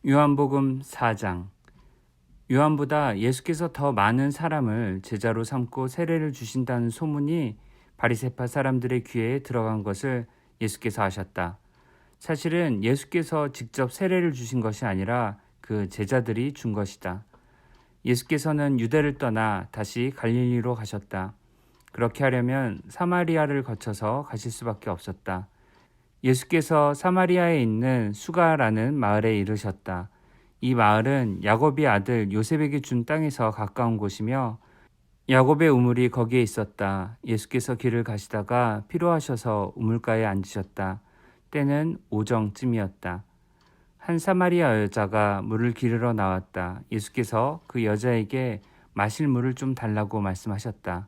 요한복음 4장. 요한보다 예수께서 더 많은 사람을 제자로 삼고 세례를 주신다는 소문이 바리새파 사람들의 귀에 들어간 것을 예수께서 아셨다. 사실은 예수께서 직접 세례를 주신 것이 아니라 그 제자들이 준 것이다. 예수께서는 유대를 떠나 다시 갈릴리로 가셨다. 그렇게 하려면 사마리아를 거쳐서 가실 수밖에 없었다. 예수께서 사마리아에 있는 수가라는 마을에 이르셨다. 이 마을은 야곱의 아들 요셉에게 준 땅에서 가까운 곳이며 야곱의 우물이 거기에 있었다. 예수께서 길을 가시다가 피로하셔서 우물가에 앉으셨다. 때는 오정쯤이었다. 한 사마리아 여자가 물을 기르러 나왔다. 예수께서 그 여자에게 마실 물을 좀 달라고 말씀하셨다.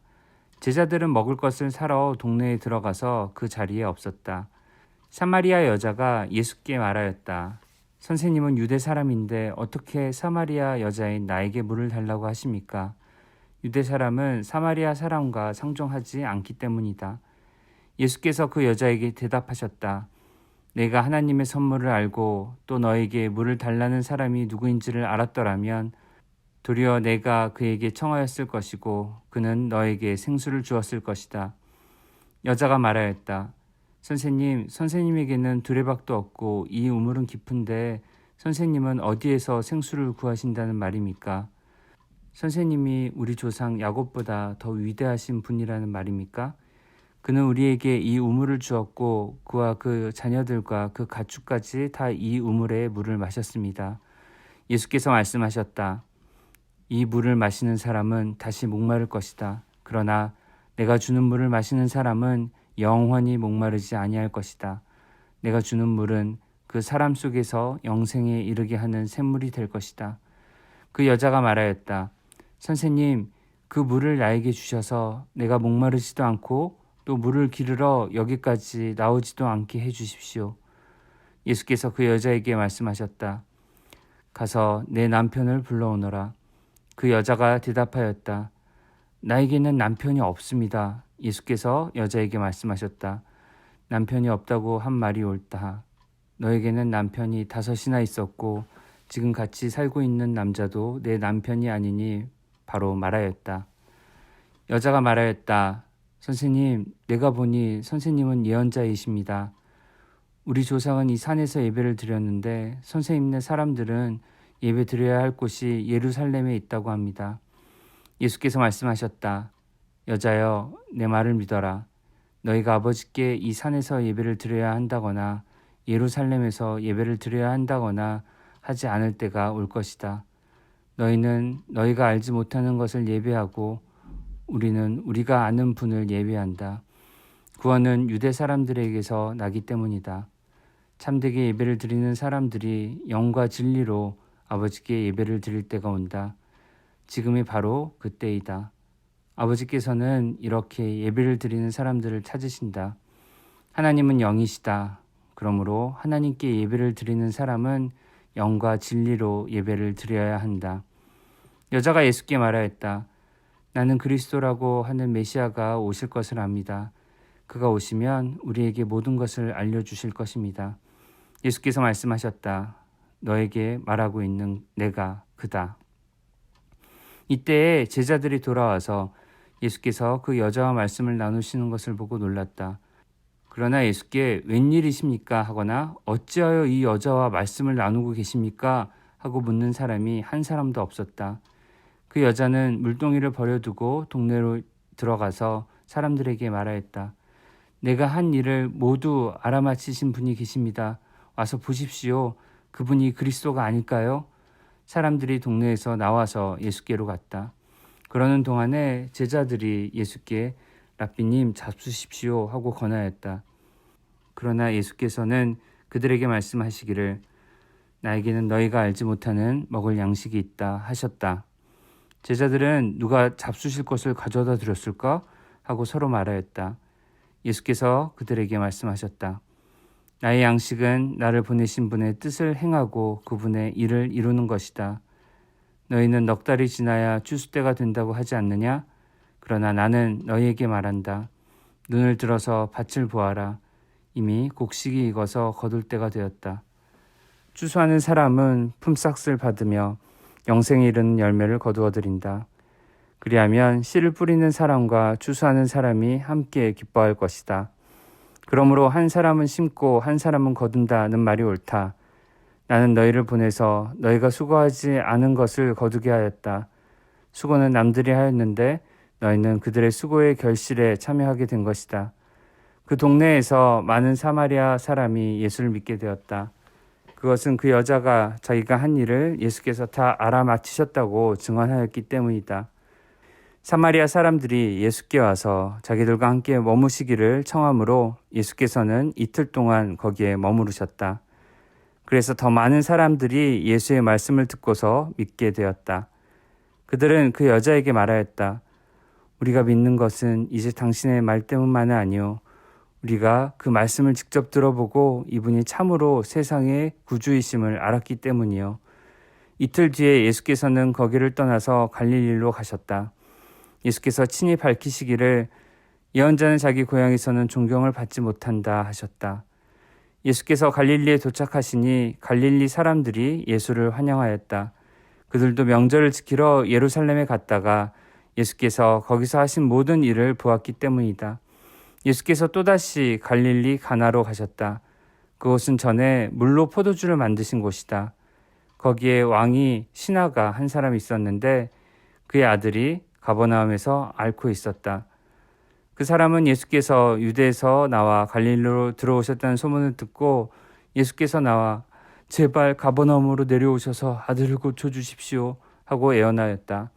제자들은 먹을 것을 사러 동네에 들어가서 그 자리에 없었다. 사마리아 여자가 예수께 말하였다. 선생님은 유대 사람인데 어떻게 사마리아 여자인 나에게 물을 달라고 하십니까? 유대 사람은 사마리아 사람과 상종하지 않기 때문이다. 예수께서 그 여자에게 대답하셨다. 내가 하나님의 선물을 알고 또 너에게 물을 달라는 사람이 누구인지를 알았더라면 도리어 내가 그에게 청하였을 것이고 그는 너에게 생수를 주었을 것이다. 여자가 말하였다. 선생님에게는 두레박도 없고 이 우물은 깊은데 선생님은 어디에서 생수를 구하신다는 말입니까? 선생님이 우리 조상 야곱보다 더 위대하신 분이라는 말입니까? 그는 우리에게 이 우물을 주었고 그와 그 자녀들과 그 가축까지 다 이 우물의 물을 마셨습니다. 예수께서 말씀하셨다. 이 물을 마시는 사람은 다시 목마를 것이다. 그러나 내가 주는 물을 마시는 사람은 영원히 목마르지 아니할 것이다. 내가 주는 물은 그 사람 속에서 영생에 이르게 하는 샘물이 될 것이다. 그 여자가 말하였다. 선생님, 그 물을 나에게 주셔서 내가 목마르지도 않고 또 물을 기르러 여기까지 나오지도 않게 해주십시오. 예수께서 그 여자에게 말씀하셨다. 가서 내 남편을 불러오너라. 그 여자가 대답하였다. 나에게는 남편이 없습니다. 예수께서 여자에게 말씀하셨다. 남편이 없다고 한 말이 옳다. 너에게는 남편이 5이나 있었고 지금 같이 살고 있는 남자도 내 남편이 아니니 바로 말하였다. 여자가 말하였다. 선생님, 내가 보니 선생님은 예언자이십니다. 우리 조상은 이 산에서 예배를 드렸는데 선생님네 사람들은 예배 드려야 할 곳이 예루살렘에 있다고 합니다. 예수께서 말씀하셨다. 여자여, 내 말을 믿어라. 너희가 아버지께 이 산에서 예배를 드려야 한다거나 예루살렘에서 예배를 드려야 한다거나 하지 않을 때가 올 것이다. 너희는 너희가 알지 못하는 것을 예배하고 우리는 우리가 아는 분을 예배한다. 구원은 유대 사람들에게서 나기 때문이다. 참되게 예배를 드리는 사람들이 영과 진리로 아버지께 예배를 드릴 때가 온다. 지금이 바로 그때이다. 아버지께서는 이렇게 예배를 드리는 사람들을 찾으신다. 하나님은 영이시다. 그러므로 하나님께 예배를 드리는 사람은 영과 진리로 예배를 드려야 한다. 여자가 예수께 말하였다. 나는 그리스도라고 하는 메시아가 오실 것을 압니다. 그가 오시면 우리에게 모든 것을 알려주실 것입니다. 예수께서 말씀하셨다. 너에게 말하고 있는 내가 그다. 이때에 제자들이 돌아와서 예수께서 그 여자와 말씀을 나누시는 것을 보고 놀랐다. 그러나 예수께 웬일이십니까? 하거나 어찌하여 이 여자와 말씀을 나누고 계십니까? 하고 묻는 사람이 한 사람도 없었다. 그 여자는 물동이를 버려두고 동네로 들어가서 사람들에게 말하였다. 내가 한 일을 모두 알아맞히신 분이 계십니다. 와서 보십시오. 그분이 그리스도가 아닐까요? 사람들이 동네에서 나와서 예수께로 갔다. 그러는 동안에 제자들이 예수께 랍비님 잡수십시오 하고 권하였다. 그러나 예수께서는 그들에게 말씀하시기를 나에게는 너희가 알지 못하는 먹을 양식이 있다 하셨다. 제자들은 누가 잡수실 것을 가져다 드렸을까? 하고 서로 말하였다. 예수께서 그들에게 말씀하셨다. 나의 양식은 나를 보내신 분의 뜻을 행하고 그분의 일을 이루는 것이다. 너희는 넉 달이 지나야 추수 때가 된다고 하지 않느냐? 그러나 나는 너희에게 말한다. 눈을 들어서 밭을 보아라. 이미 곡식이 익어서 거둘 때가 되었다. 추수하는 사람은 품삯을 받으며 영생에 이르는 열매를 거두어들인다. 그리하면 씨를 뿌리는 사람과 추수하는 사람이 함께 기뻐할 것이다. 그러므로 한 사람은 심고 한 사람은 거둔다는 말이 옳다. 나는 너희를 보내서 너희가 수고하지 않은 것을 거두게 하였다. 수고는 남들이 하였는데 너희는 그들의 수고의 결실에 참여하게 된 것이다. 그 동네에서 많은 사마리아 사람이 예수를 믿게 되었다. 그것은 그 여자가 자기가 한 일을 예수께서 다 알아맞히셨다고 증언하였기 때문이다. 사마리아 사람들이 예수께 와서 자기들과 함께 머무시기를 청하므로 예수께서는 이틀 동안 거기에 머무르셨다. 그래서 더 많은 사람들이 예수의 말씀을 듣고서 믿게 되었다. 그들은 그 여자에게 말하였다. 우리가 믿는 것은 이제 당신의 말 때문만은 아니오. 우리가 그 말씀을 직접 들어보고 이분이 참으로 세상의 구주이심을 알았기 때문이요. 이틀 뒤에 예수께서는 거기를 떠나서 갈릴리로 가셨다. 예수께서 친히 밝히시기를 예언자는 자기 고향에서는 존경을 받지 못한다 하셨다. 예수께서 갈릴리에 도착하시니 갈릴리 사람들이 예수를 환영하였다. 그들도 명절을 지키러 예루살렘에 갔다가 예수께서 거기서 하신 모든 일을 보았기 때문이다. 예수께서 또다시 갈릴리 가나로 가셨다. 그곳은 전에 물로 포도주를 만드신 곳이다. 거기에 왕이 신하가 한 사람 있었는데 그의 아들이 가버나움에서 앓고 있었다. 그 사람은 예수께서 유대에서 나와 갈릴리로 들어오셨다는 소문을 듣고 예수께서 나와 제발 가버나움으로 내려오셔서 아들을 고쳐주십시오 하고 애원하였다.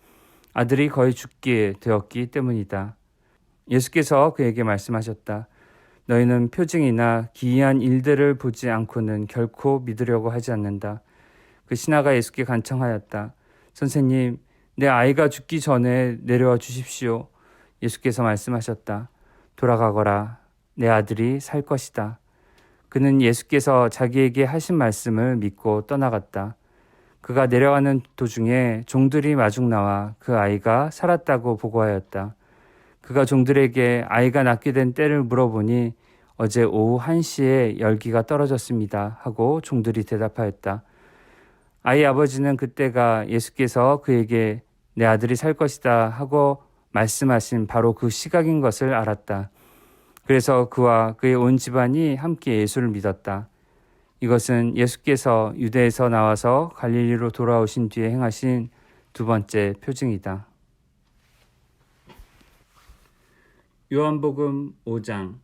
아들이 거의 죽게 되었기 때문이다. 예수께서 그에게 말씀하셨다. 너희는 표징이나 기이한 일들을 보지 않고는 결코 믿으려고 하지 않는다. 그 신하가 예수께 간청하였다. 선생님, 내 아이가 죽기 전에 내려와 주십시오. 예수께서 말씀하셨다. 돌아가거라. 내 아들이 살 것이다. 그는 예수께서 자기에게 하신 말씀을 믿고 떠나갔다. 그가 내려가는 도중에 종들이 마중 나와 그 아이가 살았다고 보고하였다. 그가 종들에게 아이가 낳게 된 때를 물어보니 어제 오후 1시에 열기가 떨어졌습니다 하고 종들이 대답하였다. 아이 아버지는 그때가 예수께서 그에게 내 아들이 살 것이다 하고 말씀하신 바로 그 시각인 것을 알았다. 그래서 그와 그의 온 집안이 함께 예수를 믿었다. 이것은 예수께서 유대에서 나와서 갈릴리로 돌아오신 뒤에 행하신 두 번째 표징이다. 요한복음 5장.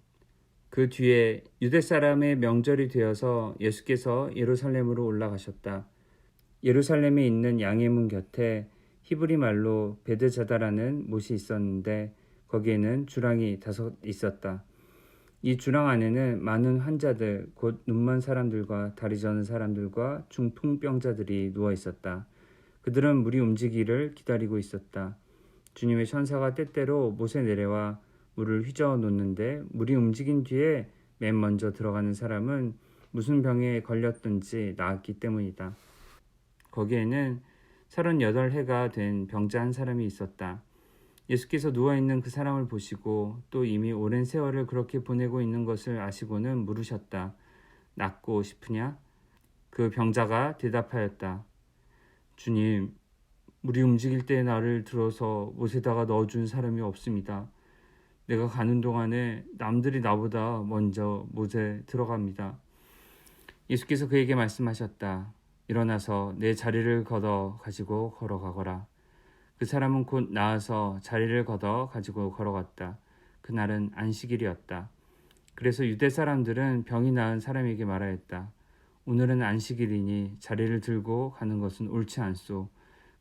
그 뒤에 유대 사람의 명절이 되어서 예수께서 예루살렘으로 올라가셨다. 예루살렘에 있는 양의 문 곁에 히브리 말로 베드자다라는 못이 있었는데 거기에는 주랑이 5 있었다. 이 주랑 안에는 많은 환자들, 곧 눈먼 사람들과 다리 저는 사람들과 중풍병자들이 누워 있었다. 그들은 물이 움직이기를 기다리고 있었다. 주님의 천사가 때때로 못에 내려와 물을 휘저어 놓는데 물이 움직인 뒤에 맨 먼저 들어가는 사람은 무슨 병에 걸렸든지 나았기 때문이다. 거기에는 38해가 된 병자 한 사람이 있었다. 예수께서 누워있는 그 사람을 보시고 또 이미 오랜 세월을 그렇게 보내고 있는 것을 아시고는 물으셨다. 낫고 싶으냐? 그 병자가 대답하였다. 주님, 물이 움직일 때 나를 들어서 못에다가 넣어준 사람이 없습니다. 내가 가는 동안에 남들이 나보다 먼저 못에 들어갑니다. 예수께서 그에게 말씀하셨다. 일어나서 내 자리를 걷어 가지고 걸어가거라. 그 사람은 곧 나아서 자리를 걷어 가지고 걸어갔다. 그날은 안식일이었다. 그래서 유대 사람들은 병이 나은 사람에게 말하였다. 오늘은 안식일이니 자리를 들고 가는 것은 옳지 않소.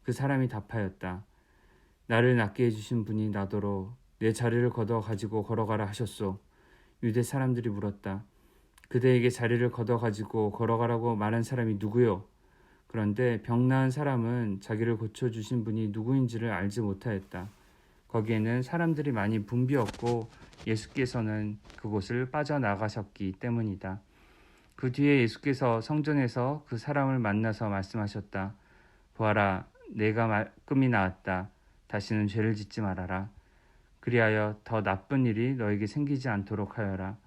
그 사람이 답하였다. 나를 낫게 해주신 분이 나더러 내 자리를 걷어 가지고 걸어가라 하셨소. 유대 사람들이 물었다. 그대에게 자리를 걷어 가지고 걸어가라고 말한 사람이 누구요? 그런데 병 나은 사람은 자기를 고쳐주신 분이 누구인지를 알지 못하였다. 거기에는 사람들이 많이 붐비었고 예수께서는 그곳을 빠져나가셨기 때문이다. 그 뒤에 예수께서 성전에서 그 사람을 만나서 말씀하셨다. 보아라, 내가 말끔히 나았다. 다시는 죄를 짓지 말아라. 그리하여 더 나쁜 일이 너에게 생기지 않도록 하여라.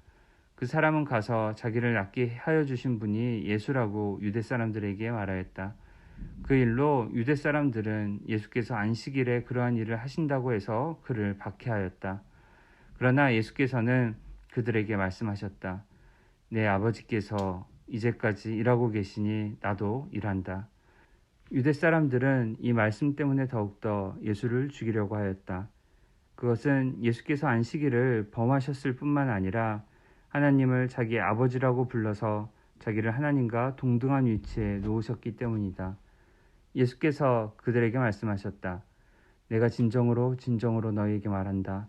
그 사람은 가서 자기를 낫게 하여 주신 분이 예수라고 유대 사람들에게 말하였다. 그 일로 유대 사람들은 예수께서 안식일에 그러한 일을 하신다고 해서 그를 박해하였다. 그러나 예수께서는 그들에게 말씀하셨다. 내 아버지께서 이제까지 일하고 계시니 나도 일한다. 유대 사람들은 이 말씀 때문에 더욱더 예수를 죽이려고 하였다. 그것은 예수께서 안식일을 범하셨을 뿐만 아니라 하나님을 자기 아버지라고 불러서 자기를 하나님과 동등한 위치에 놓으셨기 때문이다. 예수께서 그들에게 말씀하셨다. 내가 진정으로 진정으로 너희에게 말한다.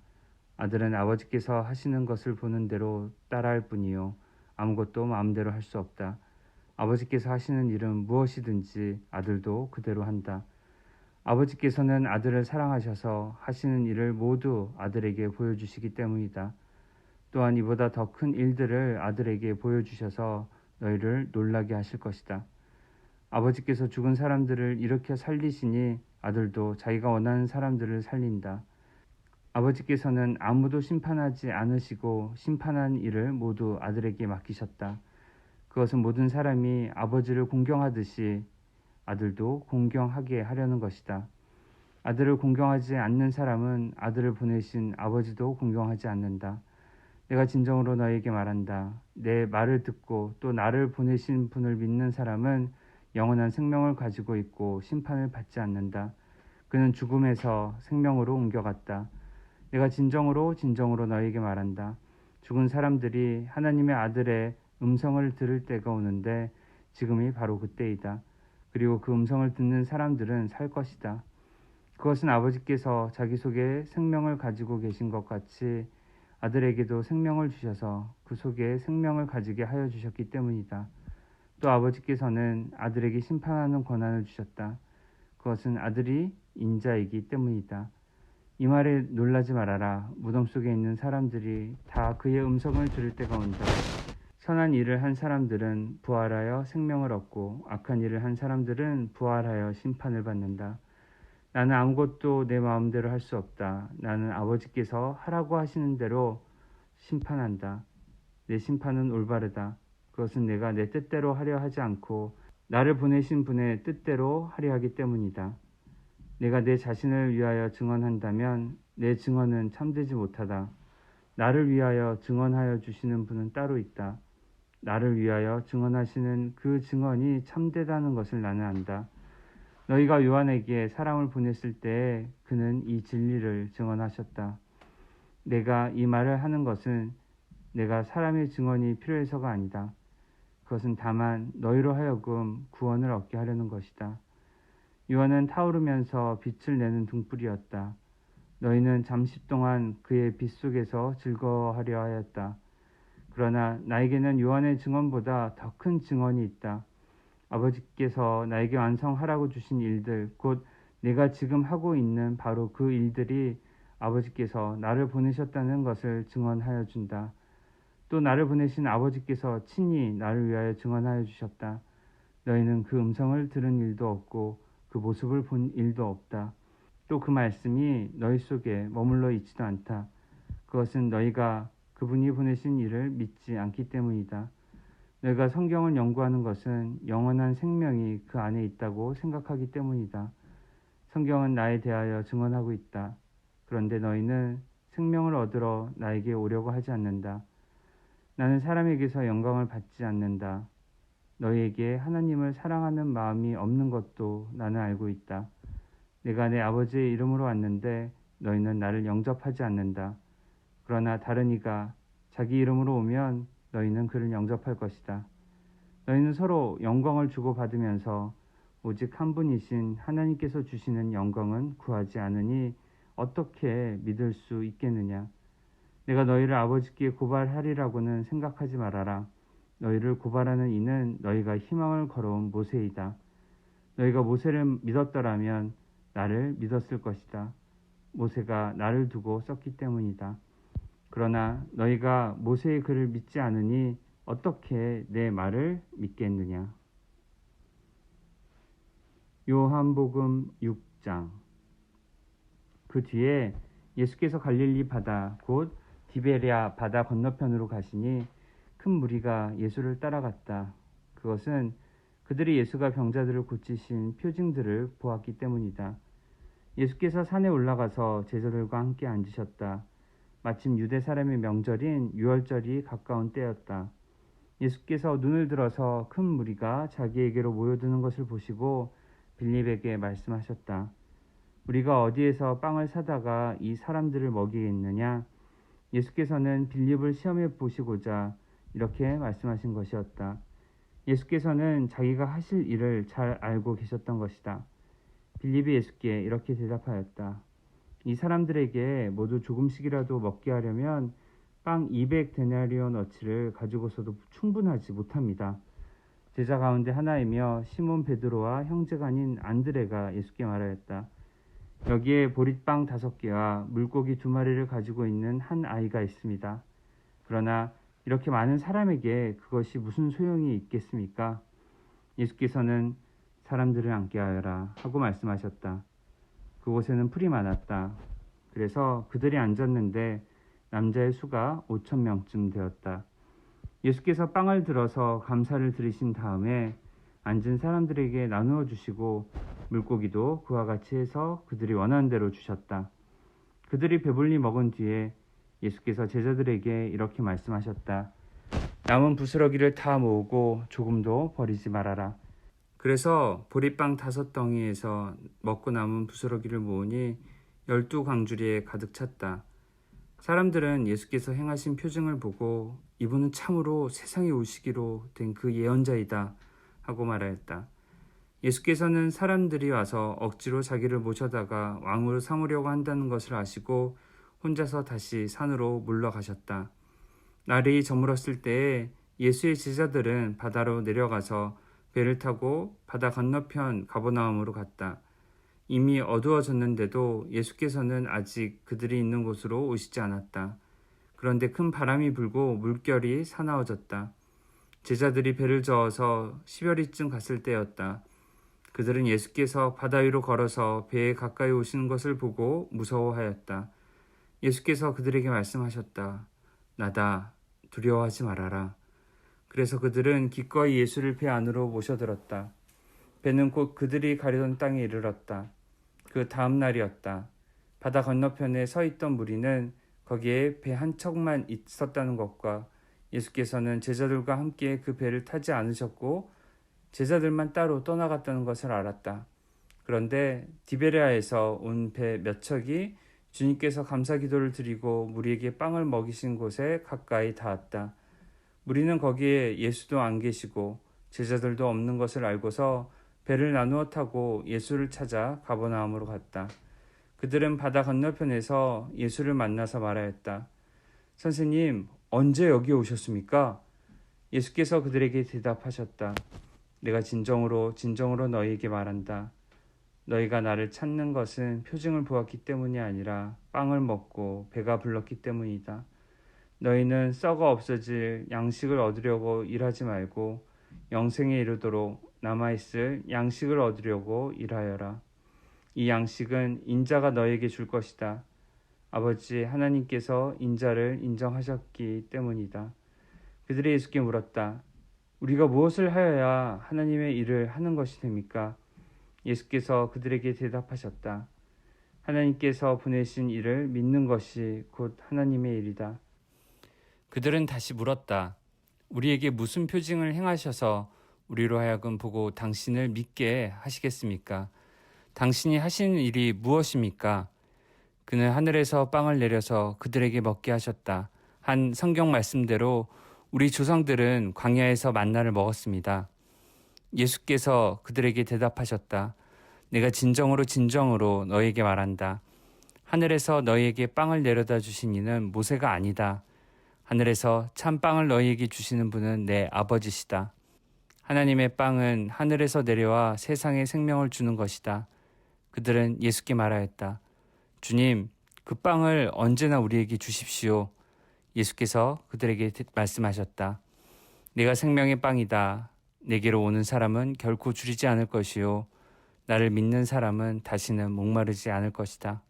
아들은 아버지께서 하시는 것을 보는 대로 따라할 뿐이요 아무것도 마음대로 할 수 없다. 아버지께서 하시는 일은 무엇이든지 아들도 그대로 한다. 아버지께서는 아들을 사랑하셔서 하시는 일을 모두 아들에게 보여주시기 때문이다. 또한 이보다 더 큰 일들을 아들에게 보여주셔서 너희를 놀라게 하실 것이다. 아버지께서 죽은 사람들을 일으켜 살리시니 아들도 자기가 원하는 사람들을 살린다. 아버지께서는 아무도 심판하지 않으시고 심판한 일을 모두 아들에게 맡기셨다. 그것은 모든 사람이 아버지를 공경하듯이 아들도 공경하게 하려는 것이다. 아들을 공경하지 않는 사람은 아들을 보내신 아버지도 공경하지 않는다. 내가 진정으로 너에게 말한다. 내 말을 듣고 또 나를 보내신 분을 믿는 사람은 영원한 생명을 가지고 있고 심판을 받지 않는다. 그는 죽음에서 생명으로 옮겨갔다. 내가 진정으로 진정으로 너에게 말한다. 죽은 사람들이 하나님의 아들의 음성을 들을 때가 오는데 지금이 바로 그때이다. 그리고 그 음성을 듣는 사람들은 살 것이다. 그것은 아버지께서 자기 속에 생명을 가지고 계신 것 같이 아들에게도 생명을 주셔서 그 속에 생명을 가지게 하여 주셨기 때문이다. 또 아버지께서는 아들에게 심판하는 권한을 주셨다. 그것은 아들이 인자이기 때문이다. 이 말에 놀라지 말아라. 무덤 속에 있는 사람들이 다 그의 음성을 들을 때가 온다. 선한 일을 한 사람들은 부활하여 생명을 얻고 악한 일을 한 사람들은 부활하여 심판을 받는다. 나는 아무것도 내 마음대로 할 수 없다. 나는 아버지께서 하라고 하시는 대로 심판한다. 내 심판은 올바르다. 그것은 내가 내 뜻대로 하려 하지 않고 나를 보내신 분의 뜻대로 하려 하기 때문이다. 내가 내 자신을 위하여 증언한다면 내 증언은 참되지 못하다. 나를 위하여 증언하여 주시는 분은 따로 있다. 나를 위하여 증언하시는 그 증언이 참되다는 것을 나는 안다. 너희가 요한에게 사람을 보냈을 때에 그는 이 진리를 증언하셨다. 내가 이 말을 하는 것은 내가 사람의 증언이 필요해서가 아니다. 그것은 다만 너희로 하여금 구원을 얻게 하려는 것이다. 요한은 타오르면서 빛을 내는 등불이었다. 너희는 잠시 동안 그의 빛 속에서 즐거워하려 하였다. 그러나 나에게는 요한의 증언보다 더 큰 증언이 있다. 아버지께서 나에게 완성하라고 주신 일들, 곧 내가 지금 하고 있는 바로 그 일들이 아버지께서 나를 보내셨다는 것을 증언하여 준다. 또 나를 보내신 아버지께서 친히 나를 위하여 증언하여 주셨다. 너희는 그 음성을 들은 일도 없고 그 모습을 본 일도 없다. 또 그 말씀이 너희 속에 머물러 있지도 않다. 그것은 너희가 그분이 보내신 일을 믿지 않기 때문이다. 너희가 성경을 연구하는 것은 영원한 생명이 그 안에 있다고 생각하기 때문이다. 성경은 나에 대하여 증언하고 있다. 그런데 너희는 생명을 얻으러 나에게 오려고 하지 않는다. 나는 사람에게서 영광을 받지 않는다. 너희에게 하나님을 사랑하는 마음이 없는 것도 나는 알고 있다. 내가 내 아버지의 이름으로 왔는데 너희는 나를 영접하지 않는다. 그러나 다른 이가 자기 이름으로 오면 너희는 그를 영접할 것이다. 너희는 서로 영광을 주고받으면서 오직 한 분이신 하나님께서 주시는 영광은 구하지 않으니 어떻게 믿을 수 있겠느냐. 내가 너희를 아버지께 고발하리라고는 생각하지 말아라. 너희를 고발하는 이는 너희가 희망을 걸어온 모세이다. 너희가 모세를 믿었더라면 나를 믿었을 것이다. 모세가 나를 두고 썼기 때문이다. 그러나 너희가 모세의 글을 믿지 않으니 어떻게 내 말을 믿겠느냐. 요한복음 6장. 그 뒤에 예수께서 갈릴리 바다 곧 디베랴 바다 건너편으로 가시니 큰 무리가 예수를 따라갔다. 그것은 그들이 예수가 병자들을 고치신 표징들을 보았기 때문이다. 예수께서 산에 올라가서 제자들과 함께 앉으셨다. 마침 유대 사람의 명절인 유월절이 가까운 때였다. 예수께서 눈을 들어서 큰 무리가 자기에게로 모여드는 것을 보시고 빌립에게 말씀하셨다. 우리가 어디에서 빵을 사다가 이 사람들을 먹이겠느냐? 예수께서는 빌립을 시험해 보시고자 이렇게 말씀하신 것이었다. 예수께서는 자기가 하실 일을 잘 알고 계셨던 것이다. 빌립이 예수께 이렇게 대답하였다. 이 사람들에게 모두 조금씩이라도 먹게 하려면 빵 200데나리온어치를 가지고서도 충분하지 못합니다. 제자 가운데 하나이며 시몬 베드로와 형제가 아닌 안드레가 예수께 말하였다. 여기에 보릿빵 5개와 물고기 2마리를 가지고 있는 한 아이가 있습니다. 그러나 이렇게 많은 사람에게 그것이 무슨 소용이 있겠습니까? 예수께서는 사람들을 앉게 하여라 하고 말씀하셨다. 그곳에는 풀이 많았다. 그래서 그들이 앉았는데 남자의 수가 5,000명쯤 되었다. 예수께서 빵을 들어서 감사를 드리신 다음에 앉은 사람들에게 나누어 주시고 물고기도 그와 같이 해서 그들이 원하는 대로 주셨다. 그들이 배불리 먹은 뒤에 예수께서 제자들에게 이렇게 말씀하셨다. 남은 부스러기를 다 모으고 조금도 버리지 말아라. 그래서 보리빵 5덩이에서 먹고 남은 부스러기를 모으니 12광주리에 가득 찼다. 사람들은 예수께서 행하신 표징을 보고 이분은 참으로 세상에 오시기로 된 그 예언자이다 하고 말하였다. 예수께서는 사람들이 와서 억지로 자기를 모셔다가 왕으로 삼으려고 한다는 것을 아시고 혼자서 다시 산으로 물러가셨다. 날이 저물었을 때에 예수의 제자들은 바다로 내려가서 배를 타고 바다 건너편 가버나움으로 갔다. 이미 어두워졌는데도 예수께서는 아직 그들이 있는 곳으로 오시지 않았다. 그런데 큰 바람이 불고 물결이 사나워졌다. 제자들이 배를 저어서 10여리쯤 갔을 때였다. 그들은 예수께서 바다 위로 걸어서 배에 가까이 오시는 것을 보고 무서워하였다. 예수께서 그들에게 말씀하셨다. 나다. 두려워하지 말아라. 그래서 그들은 기꺼이 예수를 배 안으로 모셔들었다. 배는 곧 그들이 가려던 땅에 이르렀다. 그 다음 날이었다. 바다 건너편에 서 있던 무리는 거기에 배 한 척만 있었다는 것과 예수께서는 제자들과 함께 그 배를 타지 않으셨고 제자들만 따로 떠나갔다는 것을 알았다. 그런데 디베레아에서 온 배 몇 척이 주님께서 감사 기도를 드리고 무리에게 빵을 먹이신 곳에 가까이 닿았다. 무리는 거기에 예수도 안 계시고 제자들도 없는 것을 알고서 배를 나누어 타고 예수를 찾아 가버나움으로 갔다. 그들은 바다 건너편에서 예수를 만나서 말하였다. 선생님, 언제 여기 오셨습니까? 예수께서 그들에게 대답하셨다. 내가 진정으로 너희에게 말한다. 너희가 나를 찾는 것은 표징을 보았기 때문이 아니라 빵을 먹고 배가 불렀기 때문이다. 너희는 썩어 없어질 양식을 얻으려고 일하지 말고 영생에 이르도록 남아있을 양식을 얻으려고 일하여라. 이 양식은 인자가 너에게 줄 것이다. 아버지 하나님께서 인자를 인정하셨기 때문이다. 그들이 예수께 물었다. 우리가 무엇을 하여야 하나님의 일을 하는 것이 됩니까? 예수께서 그들에게 대답하셨다. 하나님께서 보내신 일을 믿는 것이 곧 하나님의 일이다. 그들은 다시 물었다. 우리에게 무슨 표징을 행하셔서 우리로 하여금 보고 당신을 믿게 하시겠습니까? 당신이 하시는 일이 무엇입니까? 그는 하늘에서 빵을 내려서 그들에게 먹게 하셨다. 한 성경 말씀대로 우리 조상들은 광야에서 만나를 먹었습니다. 예수께서 그들에게 대답하셨다. 내가 진정으로 너희에게 말한다. 하늘에서 너희에게 빵을 내려다 주신 이는 모세가 아니다. 하늘에서 참 빵을 너희에게 주시는 분은 내 아버지시다. 하나님의 빵은 하늘에서 내려와 세상에 생명을 주는 것이다. 그들은 예수께 말하였다. 주님, 그 빵을 언제나 우리에게 주십시오. 예수께서 그들에게 말씀하셨다. 내가 생명의 빵이다. 내게로 오는 사람은 결코 줄이지 않을 것이요. 나를 믿는 사람은 다시는 목마르지 않을 것이다.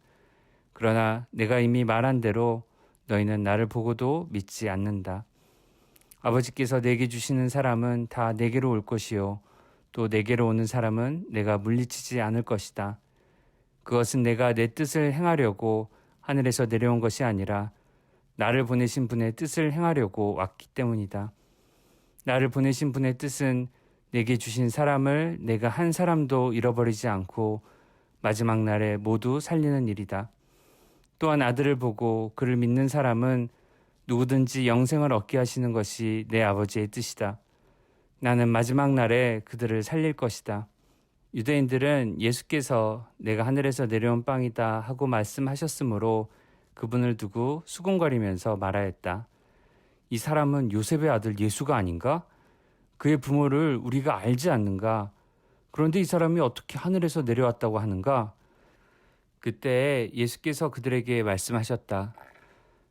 그러나 내가 이미 말한 대로 너희는 나를 보고도 믿지 않는다. 아버지께서 내게 주시는 사람은 다 내게로 올 것이요 또 내게로 오는 사람은 내가 물리치지 않을 것이다. 그것은 내가 내 뜻을 행하려고 하늘에서 내려온 것이 아니라 나를 보내신 분의 뜻을 행하려고 왔기 때문이다. 나를 보내신 분의 뜻은 내게 주신 사람을 내가 한 사람도 잃어버리지 않고 마지막 날에 모두 살리는 일이다. 또한 아들을 보고 그를 믿는 사람은 누구든지 영생을 얻게 하시는 것이 내 아버지의 뜻이다. 나는 마지막 날에 그들을 살릴 것이다. 유대인들은 예수께서 내가 하늘에서 내려온 빵이다 하고 말씀하셨으므로 그분을 두고 수군거리면서 말하였다. 이 사람은 요셉의 아들 예수가 아닌가? 그의 부모를 우리가 알지 않는가? 그런데 이 사람이 어떻게 하늘에서 내려왔다고 하는가? 그때 예수께서 그들에게 말씀하셨다.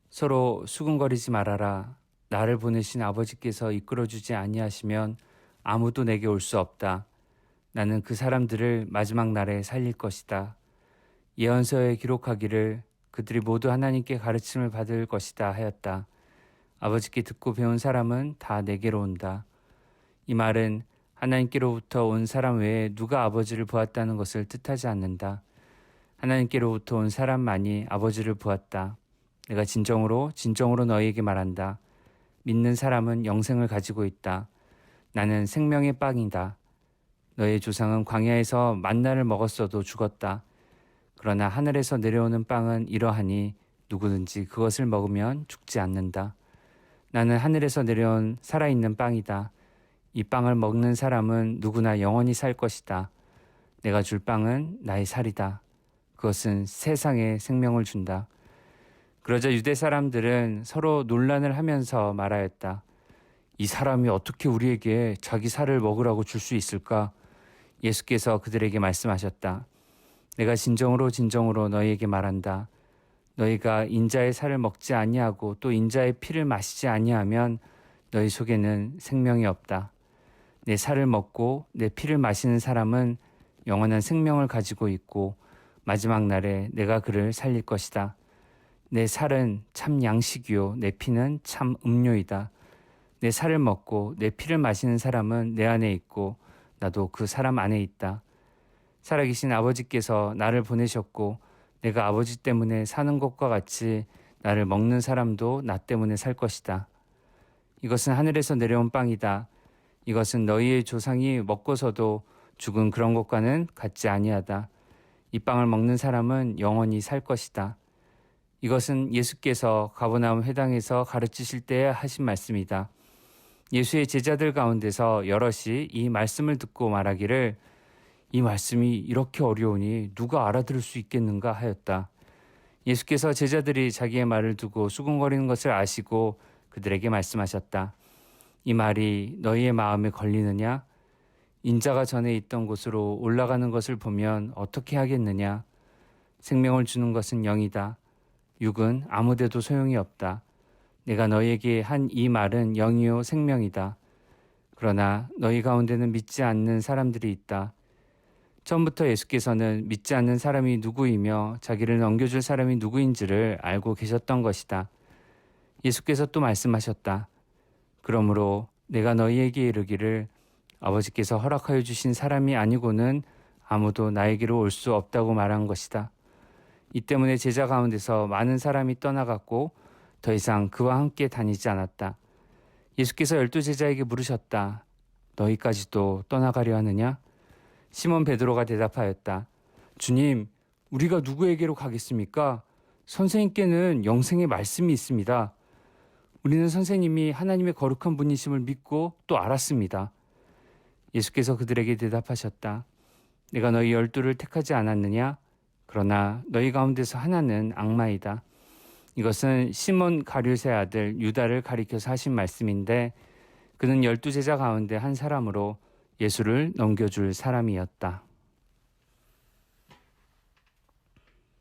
서로 수군거리지 말아라. 나를 보내신 아버지께서 이끌어주지 아니하시면 아무도 내게 올 수 없다. 나는 그 사람들을 마지막 날에 살릴 것이다. 예언서에 기록하기를 그들이 모두 하나님께 가르침을 받을 것이다 하였다. 아버지께 듣고 배운 사람은 다 내게로 온다. 이 말은 하나님께로부터 온 사람 외에 누가 아버지를 보았다는 것을 뜻하지 않는다. 하나님께로부터 온 사람만이 아버지를 보았다. 내가 진정으로 너희에게 말한다. 믿는 사람은 영생을 가지고 있다. 나는 생명의 빵이다. 너의 조상은 광야에서 만나를 먹었어도 죽었다. 그러나 하늘에서 내려오는 빵은 이러하니 누구든지 그것을 먹으면 죽지 않는다. 나는 하늘에서 내려온 살아있는 빵이다. 이 빵을 먹는 사람은 누구나 영원히 살 것이다. 내가 줄 빵은 나의 살이다. 그것은 세상에 생명을 준다. 그러자 유대 사람들은 서로 논란을 하면서 말하였다. 이 사람이 어떻게 우리에게 자기 살을 먹으라고 줄 수 있을까? 예수께서 그들에게 말씀하셨다. 내가 진정으로 너희에게 말한다. 너희가 인자의 살을 먹지 아니하고 또 인자의 피를 마시지 아니하면 너희 속에는 생명이 없다. 내 살을 먹고 내 피를 마시는 사람은 영원한 생명을 가지고 있고 마지막 날에 내가 그를 살릴 것이다. 내 살은 참 양식이요 내 피는 참 음료이다. 내 살을 먹고 내 피를 마시는 사람은 내 안에 있고 나도 그 사람 안에 있다. 살아계신 아버지께서 나를 보내셨고 내가 아버지 때문에 사는 것과 같이 나를 먹는 사람도 나 때문에 살 것이다. 이것은 하늘에서 내려온 빵이다. 이것은 너희의 조상이 먹고서도 죽은 그런 것과는 같지 아니하다. 이 빵을 먹는 사람은 영원히 살 것이다. 이것은 예수께서 가버나움 회당에서 가르치실 때에 하신 말씀이다. 예수의 제자들 가운데서 여럿이 이 말씀을 듣고 말하기를 이 말씀이 이렇게 어려우니 누가 알아들을 수 있겠는가 하였다. 예수께서 제자들이 자기의 말을 두고 수군거리는 것을 아시고 그들에게 말씀하셨다. 이 말이 너희의 마음에 걸리느냐? 인자가 전에 있던 곳으로 올라가는 것을 보면 어떻게 하겠느냐? 생명을 주는 것은 영이다. 육은 아무데도 소용이 없다. 내가 너희에게 한 이 말은 영이요 생명이다. 그러나 너희 가운데는 믿지 않는 사람들이 있다. 처음부터 예수께서는 믿지 않는 사람이 누구이며 자기를 넘겨줄 사람이 누구인지를 알고 계셨던 것이다. 예수께서 또 말씀하셨다. 그러므로 내가 너희에게 이르기를 아버지께서 허락하여 주신 사람이 아니고는 아무도 나에게로 올 수 없다고 말한 것이다. 이 때문에 제자 가운데서 많은 사람이 떠나갔고 더 이상 그와 함께 다니지 않았다. 예수께서 12 제자에게 물으셨다. 너희까지도 떠나가려 하느냐? 시몬 베드로가 대답하였다. 주님, 우리가 누구에게로 가겠습니까? 선생님께는 영생의 말씀이 있습니다. 우리는 선생님이 하나님의 거룩한 분이심을 믿고 또 알았습니다. 예수께서 그들에게 대답하셨다. 내가 너희 12를 택하지 않았느냐? 그러나 너희 가운데서 하나는 악마이다. 이것은 시몬 가룟의 아들 유다를 가리켜서 하신 말씀인데 그는 12 제자 가운데 한 사람으로 예수를 넘겨줄 사람이었다.